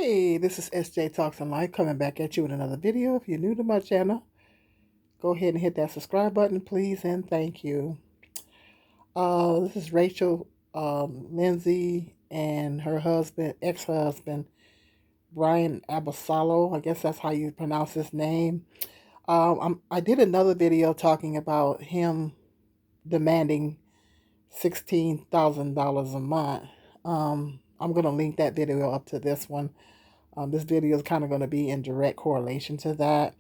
Hey, this is SJ Talks in Life coming back at you with another video. If you're new to my channel, go ahead and hit that subscribe button, please, and thank you. This is Rachel Lindsay and her husband, ex-husband, Brian Abasalo. I guess that's how you pronounce his name. I did another video talking about him demanding $16,000 a month. I'm going to link that video up to this one. This video is kind of going to be in direct correlation to that.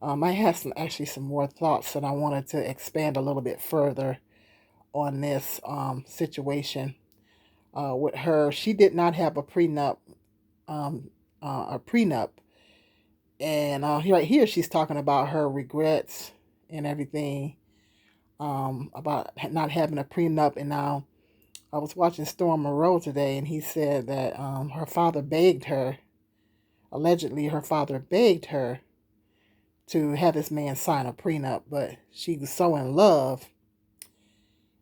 I have some more thoughts that I wanted to expand a little bit further on this situation with her. She did not have a prenup, and right here she's talking about her regrets and everything about not having a prenup. And now I was watching Storm Monroe today, and he said that her father begged her. Allegedly, her father begged her to have this man sign a prenup, but she was so in love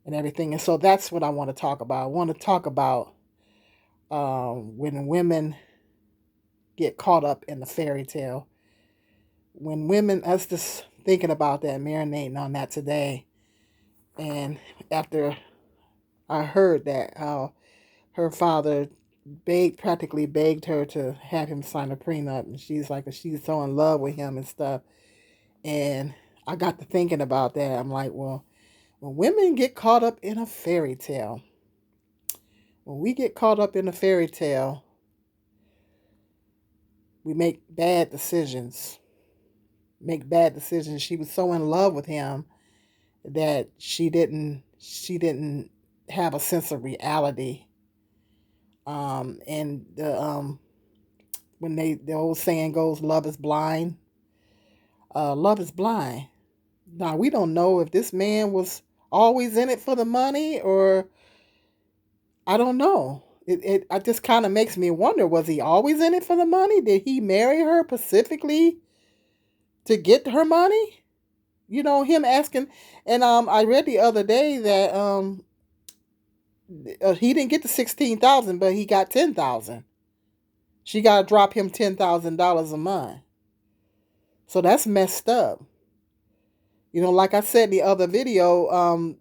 and everything. And so that's what I want to talk about. I want to talk about when women get caught up in the fairy tale. When women, I was just thinking about that, marinating on that today. And after I heard that, how her father practically begged her to have him sign a prenup, and she's so in love with him and stuff. And I got to thinking about that. I'm like, well, when women get caught up in a fairy tale, when we get caught up in a fairy tale, we make bad decisions. She was so in love with him that she didn't have a sense of reality. And when the old saying goes, love is blind. Love is blind. Now, we don't know if this man was always in it for the money, or I don't know. It just kind of makes me wonder, was he always in it for the money? Did he marry her specifically to get her money? You know, him asking. And I read the other day that he didn't get the 16,000, but he got 10,000. She got to drop him $10,000 a month. So that's messed up. You know, like I said in the other video,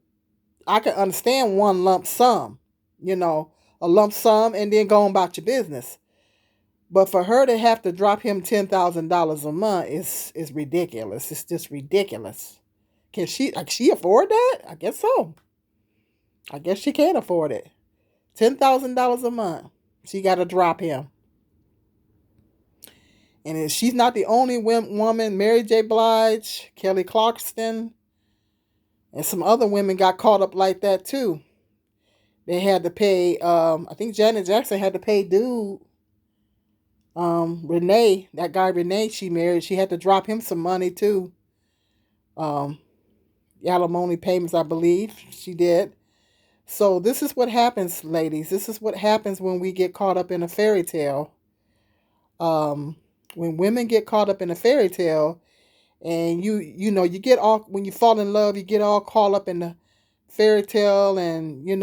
I can understand one lump sum, a lump sum, and then go on about your business. But for her to have to drop him $10,000 a month is ridiculous. It's just ridiculous. Can she afford that? I guess so. I guess she can't afford it. $10,000 a month. She got to drop him. And she's not the only woman. Mary J. Blige, Kelly Clarkson, and some other women got caught up like that too. They had to pay, I think Janet Jackson had to pay dude, Renee, that guy Renee she married, she had to drop him some money too. Alimony payments, I believe she did. So this is what happens, ladies. This is what happens when we get caught up in a fairy tale. When women get caught up in a fairy tale, and you get all, when you fall in love, you get all caught up in the fairy tale, and you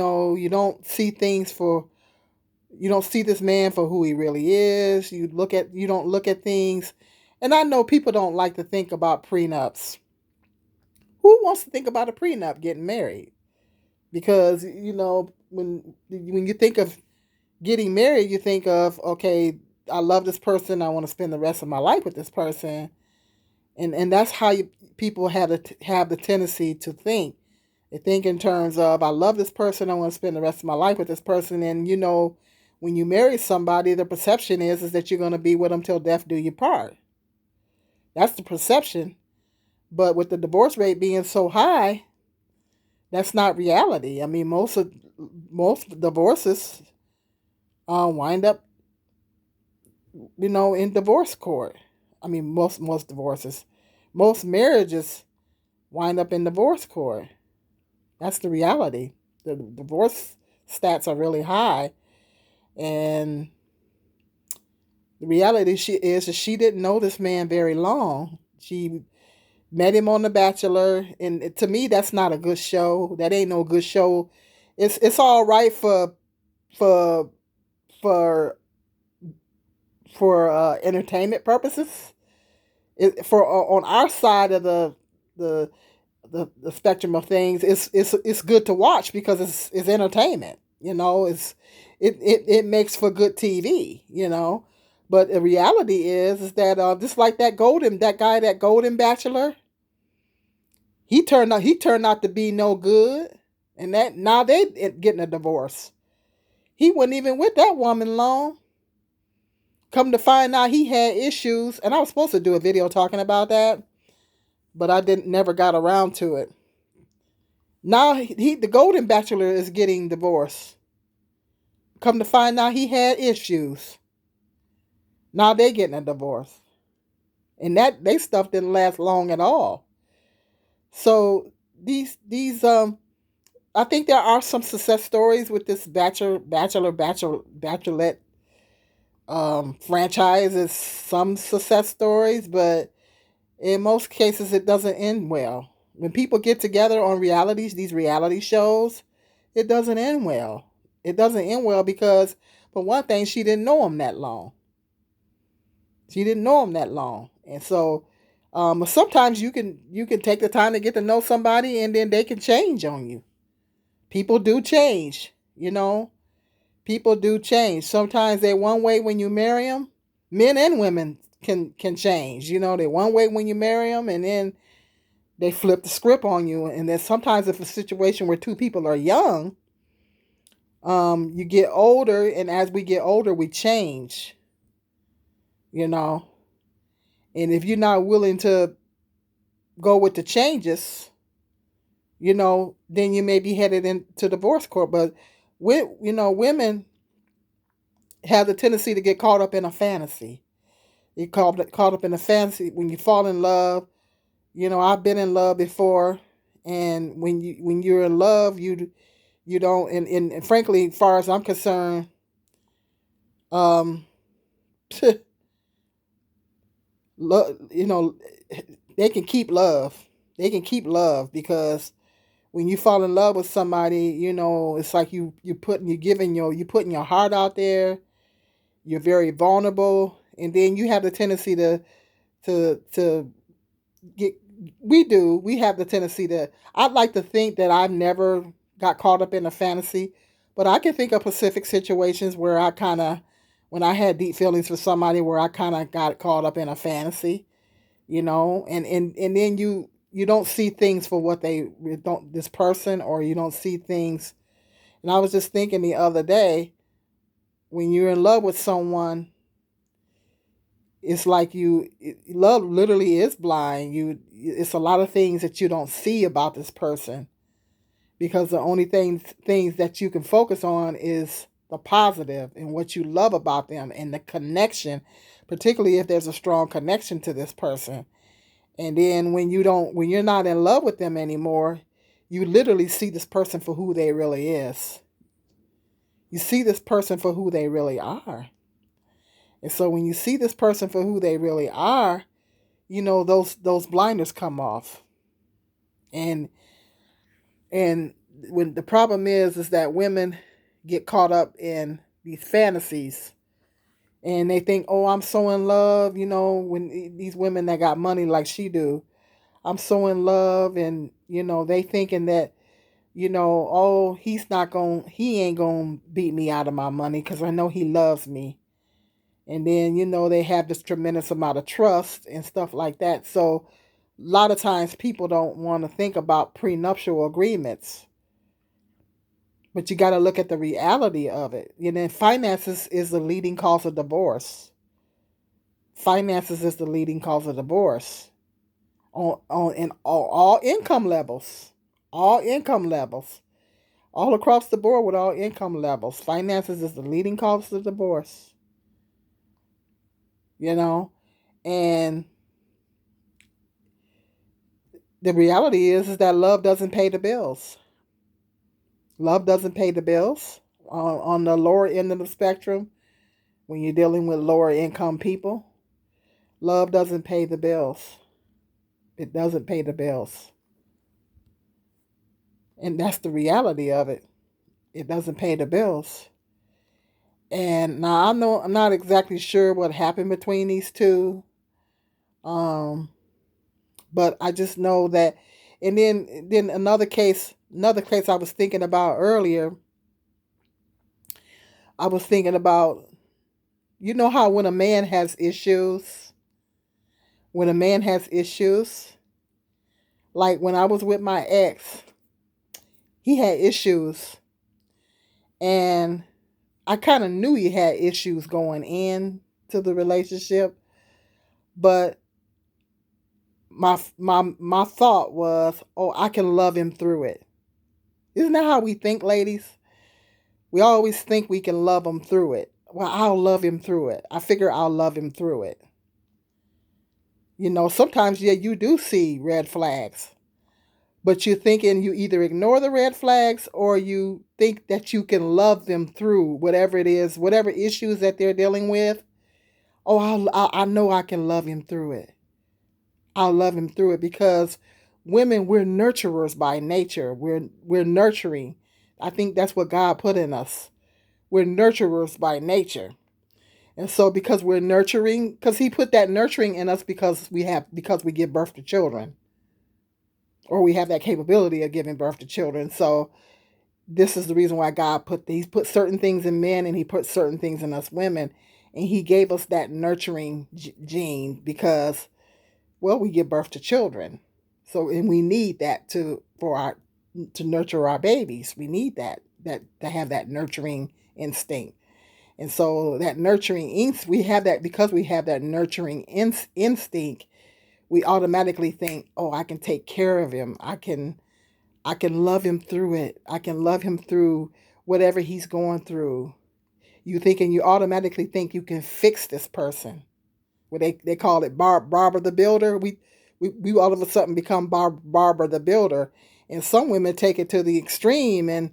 don't see this man for who he really is. You don't look at things. And I know people don't like to think about prenups. Who wants to think about a prenup, getting married? Because when you think of getting married, you think of, okay, I love this person, I want to spend the rest of my life with this person. And that's how people have the tendency to think. They think in terms of, I love this person, I want to spend the rest of my life with this person. And when you marry somebody, the perception is that you're going to be with them till death do you part. That's the perception. But with the divorce rate being so high, that's not reality. I mean, most divorces wind up, in divorce court. I mean, most divorces, most marriages wind up in divorce court. That's the reality. The divorce stats are really high, and the reality is that she didn't know this man very long. She met him on The Bachelor, and to me, that's not a good show. That ain't no good show. It's all right for for entertainment purposes. For on our side of the the spectrum of things, it's good to watch because it's entertainment. It makes for good TV. But the reality is that just like that guy, that Golden Bachelor, he turned out to be no good, and that now they getting a divorce. He wasn't even with that woman long. Come to find out, he had issues, and I was supposed to do a video talking about that, but I didn't never got around to it. Now the Golden Bachelor is getting divorced. Come to find out, he had issues. Now they getting a divorce, and that they stuff didn't last long at all. So these I think there are some success stories with this bachelorette franchise. Is some success stories, but in most cases it doesn't end well. When people get together on these reality shows, it doesn't end well. It doesn't end well because, for one thing, she didn't know him that long. She didn't know him that long, and so sometimes you can take the time to get to know somebody, and then they can change on you. People do change, People do change. Sometimes they're one way when you marry them. Men and women can change. They one way when you marry them, and then they flip the script on you. And then sometimes, if a situation where two people are young, you get older, and as we get older, we change. You know, and if you're not willing to go with the changes, then you may be headed into divorce court. But women have the tendency to get caught up in a fantasy. You caught up in a fantasy when you fall in love. I've been in love before, and when you're in love, you don't. And frankly, as far as I'm concerned, um, love. They can keep love. They can keep love because when you fall in love with somebody, it's like you putting your heart out there. You're very vulnerable, and then you have the tendency to get. We have the tendency to. I'd like to think that I've never got caught up in a fantasy, but I can think of specific situations where when I had deep feelings for somebody, where I kind of got caught up in a fantasy, and then you don't see things for what they don't this person, or you don't see things. And I was just thinking the other day, when you're in love with someone, it's like love literally is blind. It's a lot of things that you don't see about this person, because the only things that you can focus on is the positive and what you love about them and the connection, particularly if there's a strong connection to this person. And then when you're not in love with them anymore, you literally see this person for who they really is. You see this person for who they really are. And so when you see this person for who they really are, those blinders come off. And when the problem is that women get caught up in these fantasies, and they think, oh, I'm so in love, when these women that got money like she do, I'm so in love, and they thinking that, oh, he ain't gonna beat me out of my money because I know he loves me. And then, they have this tremendous amount of trust and stuff like that. So a lot of times people don't want to think about prenuptial agreements. But you got to look at the reality of it. Finances is the leading cause of divorce. Finances is the leading cause of divorce in all income levels. All income levels. All across the board with all income levels. Finances is the leading cause of divorce. And the reality is that love doesn't pay the bills. Love doesn't pay the bills on the lower end of the spectrum. When you're dealing with lower income people, love doesn't pay the bills. It doesn't pay the bills. And that's the reality of it. It doesn't pay the bills. And now I know I'm not exactly sure what happened between these two. Um, but I just know that. And then another case I was thinking about earlier. I was thinking about, you know how when a man has issues, like when I was with my ex, he had issues, and I kind of knew he had issues going in to the relationship, but my thought was, oh, I can love him through it. Isn't that how we think, ladies? We always think we can love him through it. Well, I'll love him through it. I figure I'll love him through it. Sometimes, yeah, you do see red flags, but you're thinking you either ignore the red flags or you think that you can love them through whatever it is, whatever issues that they're dealing with. Oh, I know I can love him through it. I'll love him through it because women, we're nurturers by nature. We're nurturing. I think that's what God put in us. We're nurturers by nature. And so because we're nurturing, because he put that nurturing in us because we give birth to children, or we have that capability of giving birth to children. So this is the reason why God he's put certain things in men and he put certain things in us women. And he gave us that nurturing gene because, well, we give birth to children. So, and we need that to nurture our babies. We need that to have that nurturing instinct. And so that nurturing we have that because we have that nurturing instinct. We automatically think, oh, I can take care of him. I can love him through it. I can love him through whatever he's going through. You automatically think you can fix this person. What they call it Barbara the Builder. We all of a sudden become Barbara the Builder. And some women take it to the extreme and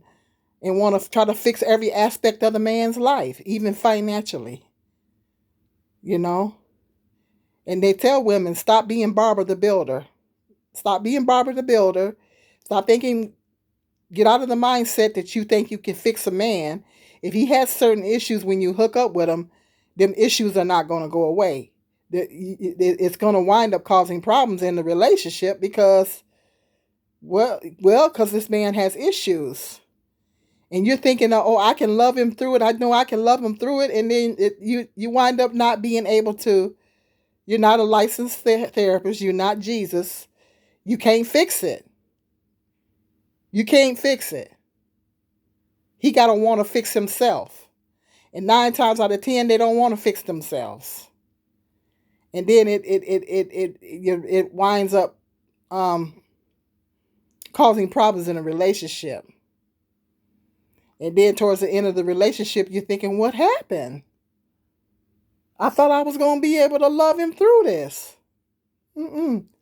want to try to fix every aspect of the man's life, even financially. You know? And they tell women, stop being Barbara the Builder. Stop being Barbara the Builder. Stop thinking, get out of the mindset that you think you can fix a man. If he has certain issues when you hook up with him, them issues are not going to go away. It's going to wind up causing problems in the relationship because, because this man has issues. And you're thinking, oh, I can love him through it. I know I can love him through it. And then you wind up not being able to. You're not a licensed therapist. You're not Jesus. You can't fix it. You can't fix it. He got to want to fix himself. And 9 times out of 10, they don't want to fix themselves. And then it winds up causing problems in a relationship. And then towards the end of the relationship, you're thinking, what happened? I thought I was going to be able to love him through this.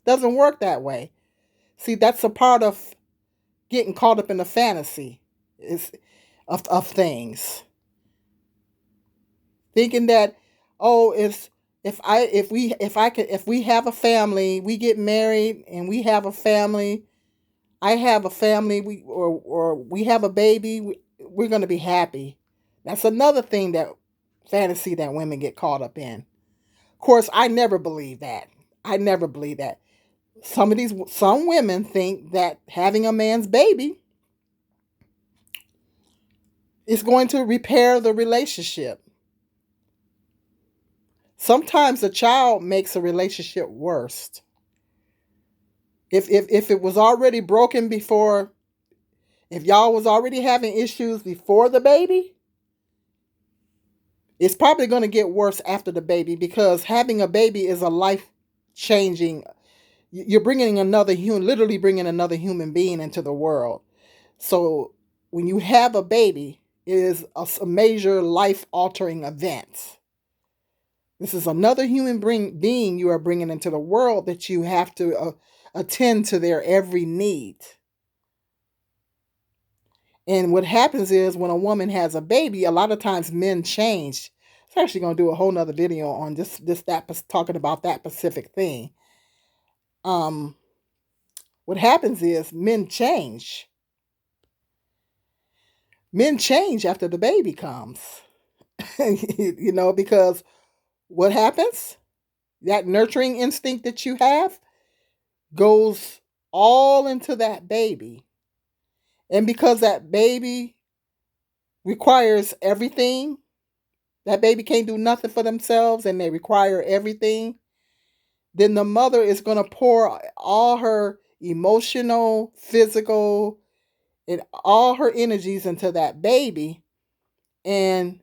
Doesn't work that way. See, that's a part of getting caught up in the fantasy of things. Thinking that, oh, if we have a family, we get married and we have a family, I have a family, we have a baby, we're going to be happy. That's another thing that fantasy that women get caught up in. Of course, I never believe that. I never believe that. Some women think that having a man's baby is going to repair the relationship. Sometimes a child makes a relationship worse. If it was already broken before, if y'all was already having issues before the baby, it's probably going to get worse after the baby because having a baby is a life changing. You're bringing literally bringing another human being into the world. So when you have a baby, it is a major life altering event. This is another human being you are bringing into the world that you have to attend to their every need. And what happens is when a woman has a baby, a lot of times men change. I'm actually going to do a whole nother video on that talking about that specific thing. What happens is men change. Men change after the baby comes. Because what happens? That nurturing instinct that you have goes all into that baby. And because that baby requires everything, that baby can't do nothing for themselves and they require everything, then the mother is going to pour all her emotional, physical, and all her energies into that baby. And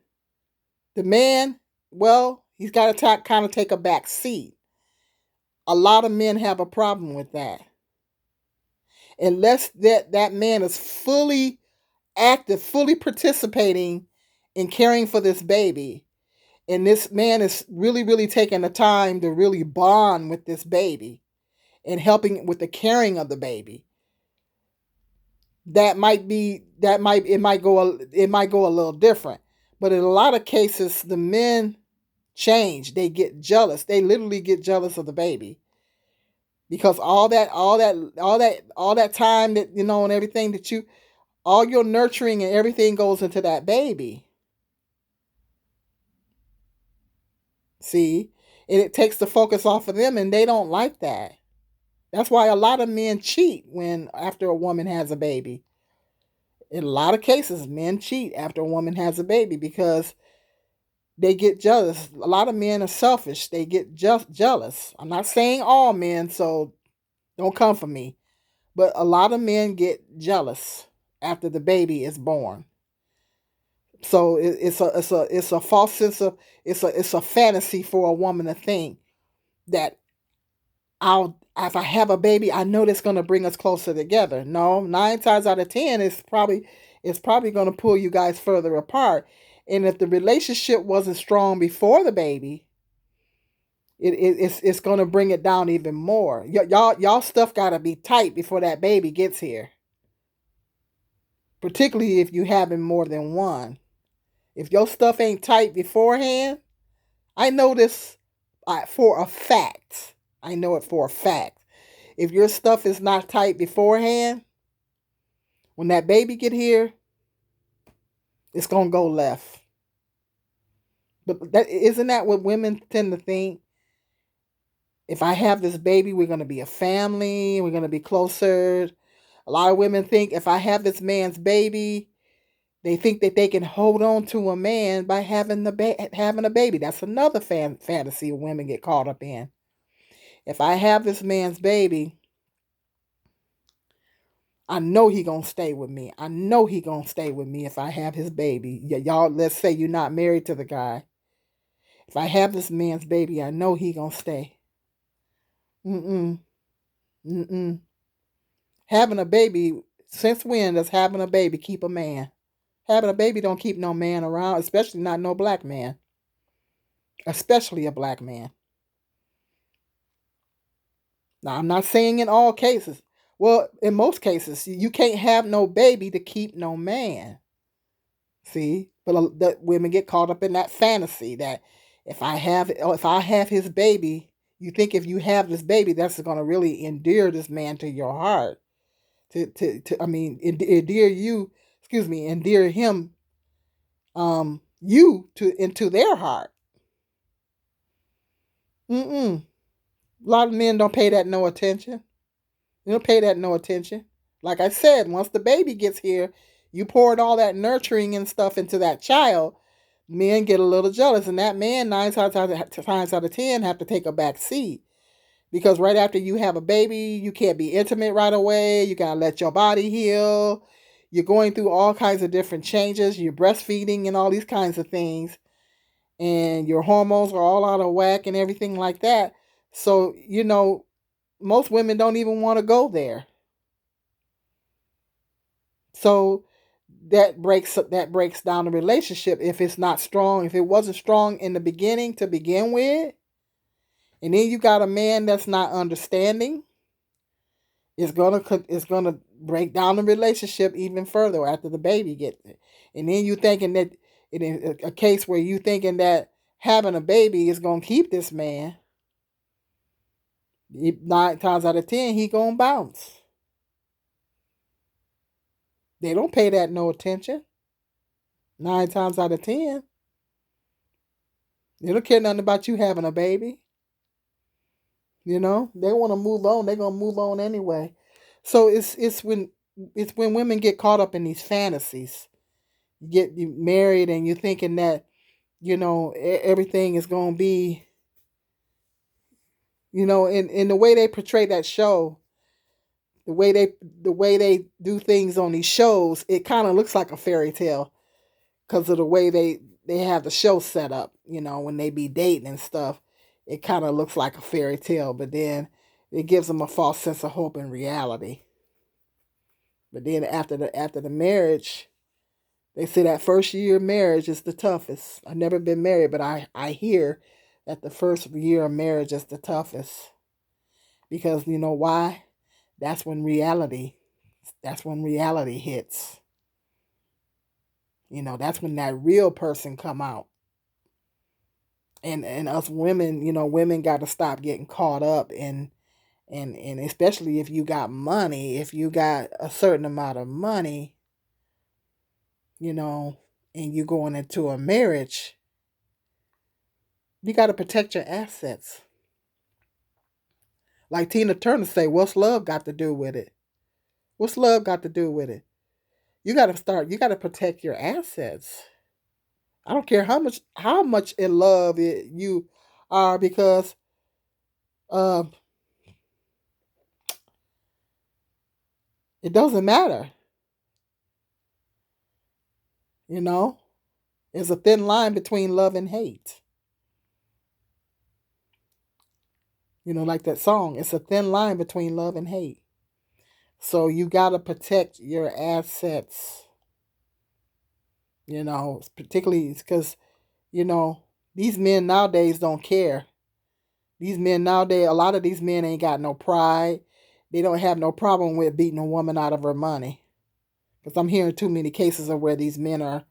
the man, well, he's got to kind of take a back seat. A lot of men have a problem with that. Unless that man is fully active, fully participating in caring for this baby, and this man is really, really taking the time to really bond with this baby and helping with the caring of the baby, it might go a little different. But in a lot of cases, the men change. They get jealous. They literally get jealous of the baby because all that time that and everything that all your nurturing and everything goes into that baby. See, and it takes the focus off of them, and they don't like that. That's why a lot of men cheat when after a woman has a baby. In a lot of cases, men cheat after a woman has a baby because they get jealous. A lot of men are selfish. They get just jealous. I'm not saying all men, so don't come for me. But a lot of men get jealous after the baby is born. So it's a false sense of it's a fantasy for a woman to think that I'll if I have a baby, I know that's going to bring us closer together. No, 9 times out of 10, it's probably going to pull you guys further apart. And if the relationship wasn't strong before the baby, it's going to bring it down even more. Y'all stuff got to be tight before that baby gets here. Particularly if you having more than one. If your stuff ain't tight beforehand, I know this for a fact. I know it for a fact. If your stuff is not tight beforehand, when that baby get here, it's gonna go left. But that isn't that what women tend to think? If I have this baby, we're gonna be a family. We're gonna be closer. A lot of women think if I have this man's baby, they think that they can hold on to a man by having a baby. That's another fantasy women get caught up in. If I have this man's baby, I know he gonna stay with me. I know he gonna stay with me if I have his baby. Y'all, let's say you're not married to the guy. If I have this man's baby, I know he gonna stay. Mm-mm. Mm-mm. Having a baby, since when does having a baby keep a man? Having a baby don't keep no man around, especially not no black man. Especially a black man. Now, I'm not saying in all cases. Well, in most cases, you can't have no baby to keep no man. See, but the women get caught up in that fantasy that if I have his baby, you think if you have this baby, that's going to really endear this man to your heart. I mean, endear you, excuse me, endear him, you to into their heart. Mm-mm. A lot of men don't pay that no attention. They don't pay that no attention. Like I said, once the baby gets here, you poured all that nurturing and stuff into that child. Men get a little jealous, and that man times out of 10 have to take a back seat because right after you have a baby, you can't be intimate right away. You gotta let your body heal. You're going through all kinds of different changes. You're breastfeeding and all these kinds of things, and your hormones are all out of whack and everything like that. So most women don't even want to go there. So that breaks down the relationship if it's not strong. If it wasn't strong in the beginning to begin with, and then you got a man that's not understanding, it's gonna break down the relationship even further after the baby gets it. And then you thinking that in a case where you thinking that having a baby is gonna keep this man, 9 times out of 10 he gonna bounce. They don't pay that no attention. 9 times out of 10. They don't care nothing about you having a baby. They want to move on. They're gonna move on anyway. So it's when women get caught up in these fantasies. You married and you're thinking that everything is gonna be in the way they portray that show, the way they do things on these shows, it kind of looks like a fairy tale because of the way they have the show set up. When they be dating and stuff, it kind of looks like a fairy tale, but then it gives them a false sense of hope and reality. But then after the marriage, they say that first year of marriage is the toughest. I've never been married, but I hear that the first year of marriage is the toughest because you know why? That's when reality. That's when reality hits. That's when that real person come out. And us women, women got to stop getting caught up and especially if you got money, if you got a certain amount of money, you know, and you going into a marriage, you got to protect your assets. Like Tina Turner say, what's love got to do with it? What's love got to do with it? You got to protect your assets. I don't care how much in love you are because uh, it doesn't matter. You know, there's a thin line between love and hate. Like that song, it's a thin line between love and hate. So you got to protect your assets, particularly because, you know, these men nowadays don't care. These men nowadays, a lot of these men ain't got no pride. They don't have no problem with beating a woman out of her money. Because I'm hearing too many cases of where these men are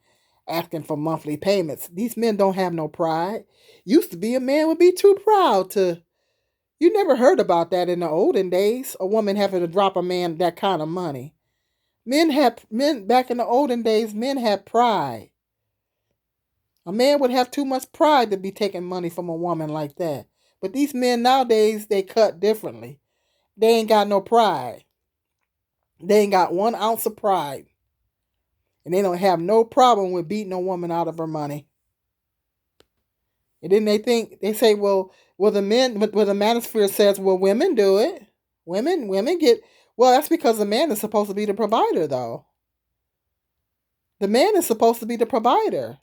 asking for monthly payments. These men don't have no pride. Used to be a man would be too proud to. You never heard about that in the olden days. A woman having to drop a man that kind of money. Men back in the olden days. Men had pride. A man would have too much pride to be taking money from a woman like that. But these men nowadays, they cut differently. They ain't got no pride. They ain't got 1 ounce of pride. And they don't have no problem with beating a woman out of her money. And then they say, well, the manosphere says, well, women do it. Women get, well, that's because the man is supposed to be the provider, though. The man is supposed to be the provider.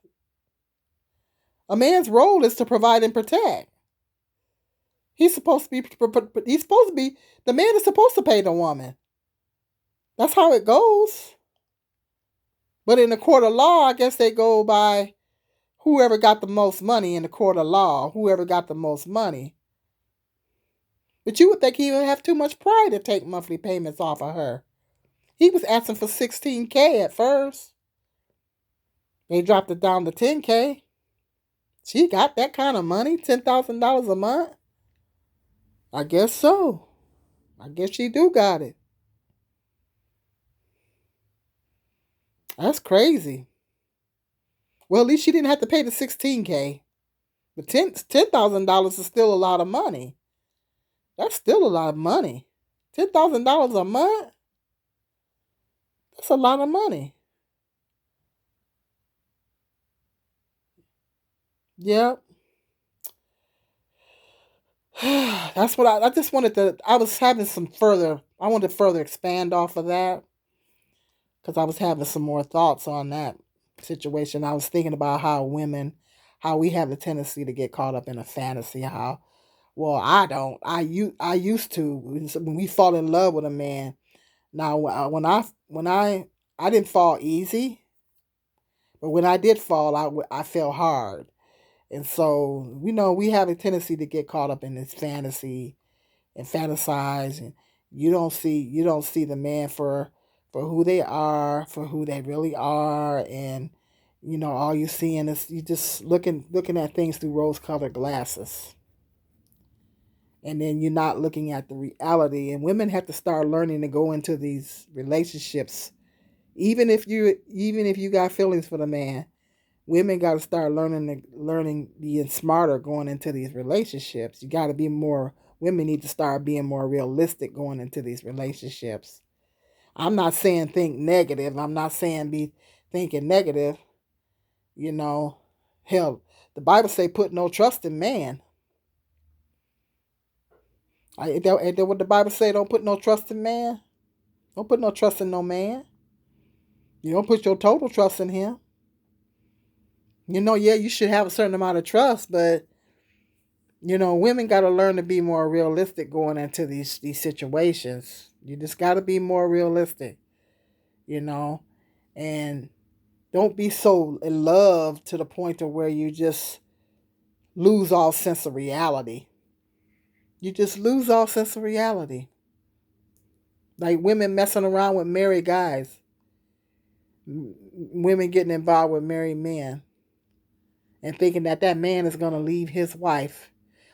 A man's role is to provide and protect. He's supposed to be, the man is supposed to pay the woman. That's how it goes. But in the court of law, I guess they go by whoever got the most money in the court of law, whoever got the most money. But you would think he would have too much pride to take monthly payments off of her. He was asking for $16K at first. They dropped it down to $10K. She got that kind of money, $10,000 a month. I guess so. I guess she do got it. That's crazy. Well, at least she didn't have to pay the $16K. But $10,000 is still a lot of money. That's still a lot of money. $10,000 a month? That's a lot of money. Yep. That's what I just wanted to. I was having I wanted to further expand off of that because I was having some more thoughts on that situation. I was thinking about how we have the tendency to get caught up in a fantasy. Well, I don't. I used to when we fall in love with a man. Now, when I didn't fall easy, but when I did fall, I fell hard. And so, we have a tendency to get caught up in this fantasy and fantasize, and you don't see the man for who they are, for who they really are, and all you're seeing is you just looking at things through rose-colored glasses. And then you're not looking at the reality. And women have to start learning to go into these relationships, even if you got feelings for the man. Women got to start learning being smarter going into these relationships. You got to be more. Women need to start being more realistic going into these relationships. I'm not saying think negative. I'm not saying be thinking negative. You know, hell, the Bible say put no trust in man. Ain't that what the Bible say? Don't put no trust in man. Don't put no trust in no man. You don't put your total trust in him. Yeah, you should have a certain amount of trust, but women got to learn to be more realistic going into these situations. You just got to be more realistic, and don't be so in love to the point of where you just lose all sense of reality. You just lose all sense of reality. Like women messing around with married guys, women getting involved with married men, and thinking that man is going to leave his wife.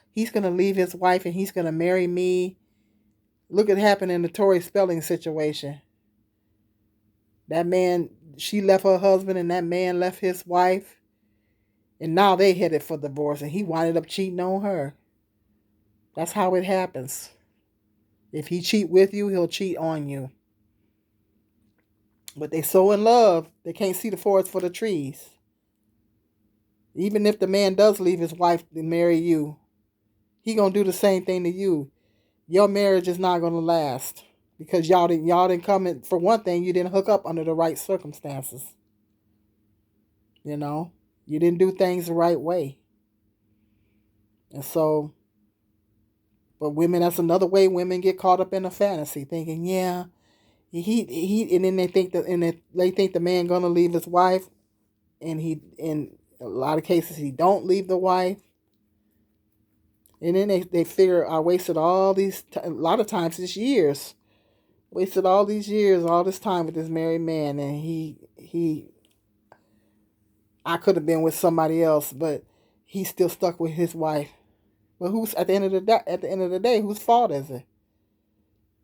He's going to leave his wife and he's going to marry me. Look at what happened in the Tori Spelling situation. That man, she left her husband and that man left his wife. And now they headed for divorce and he winded up cheating on her. That's how it happens. If he cheat with you, he'll cheat on you. But they so in love, they can't see the forest for the trees. Even if the man does leave his wife to marry you, he gonna do the same thing to you. Your marriage is not gonna last because y'all didn't come in. For one thing, you didn't hook up under the right circumstances. You didn't do things the right way, and so. But women, that's another way women get caught up in a fantasy, thinking, yeah, and then they think the man gonna leave his wife, and he in a lot of cases he don't leave the wife. And then they figure I wasted all a lot of times it's years. Wasted all these years, all this time with this married man, and I could have been with somebody else, but he's still stuck with his wife. But who's at the end of the day, whose fault is it?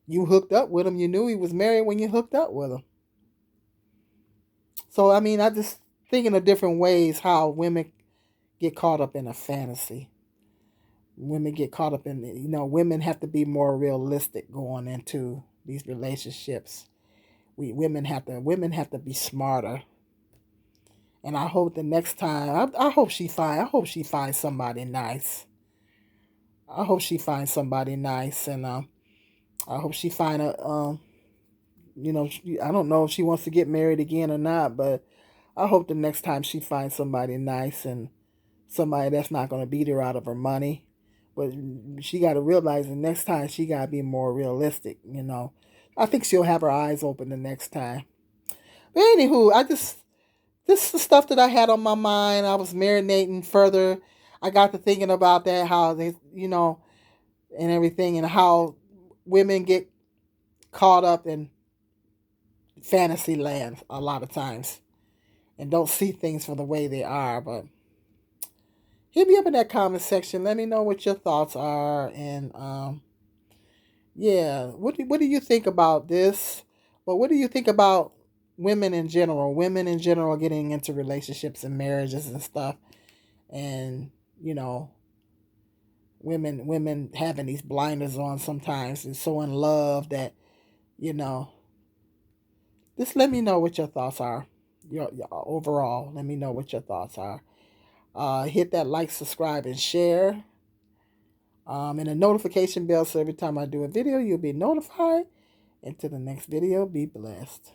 You hooked up with him. You knew he was married when you hooked up with him. So I just thinking of different ways how women get caught up in a fantasy. Women get caught up in women have to be more realistic going into these relationships. Women have to be smarter. And I hope the next time I hope she finds somebody nice. I hope she finds somebody nice, and I hope she find I don't know if she wants to get married again or not, but I hope the next time she finds somebody nice and somebody that's not going to beat her out of her money. But she got to realize the next time she got to be more realistic, I think she'll have her eyes open the next time. But anywho, this is the stuff that I had on my mind. I was marinating further. I got to thinking about that, how they, and everything, and how women get caught up in fantasy land a lot of times and don't see things for the way they are. But hit me up in that comment section. Let me know what your thoughts are, and yeah, what do you think about this? But what do you think about women in general? Women in general getting into relationships and marriages and stuff, and women having these blinders on sometimes and so in love that just let me know what your thoughts are. Your overall, let me know what your thoughts are. Hit that like, subscribe, and share. And a notification bell so every time I do a video, you'll be notified. Until the next video, be blessed.